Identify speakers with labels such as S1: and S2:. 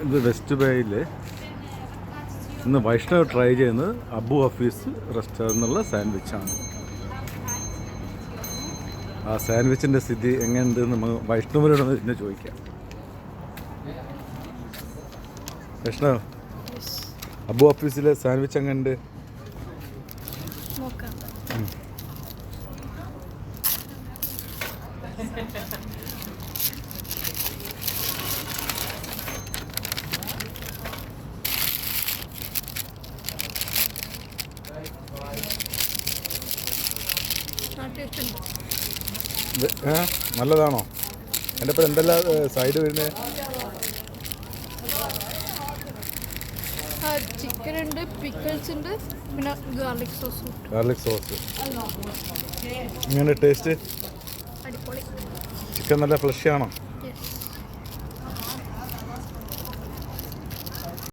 S1: ഇത് വെസ്റ്റ് ബേയിൽ ഇന്ന് വൈഷ്ണവ് ട്രൈ ചെയ്യുന്നത് അബു ഹഫീസ് റെസ്റ്റോറൻറ്റിനുള്ള സാൻഡ്വിച്ചാണ്. ആ സാൻഡ്വിച്ചിൻ്റെ സ്ഥിതി എങ്ങനെയുണ്ട് നമുക്ക് വൈഷ്ണവിനോട് ഇന്ന് ചോദിക്കാം. വൈഷ്ണവ്, അബു ഹഫീസിലെ സാൻഡ്വിച്ച് എങ്ങനെയുണ്ട്? നല്ലതാണോ? എൻ്റെ ഇപ്പം എന്തെല്ലാം സൈഡ് വരുന്നത്?
S2: ചിക്കൻ ഉണ്ട്, പിക്കിൾസ് ഉണ്ട്, പിന്നെ ഗാർലിക് സോസ്.
S1: എങ്ങനെ ടേസ്റ്റ്?
S2: അടിപൊളി.
S1: ചിക്കൻ നല്ല ഫ്ലഷ് ആണോ?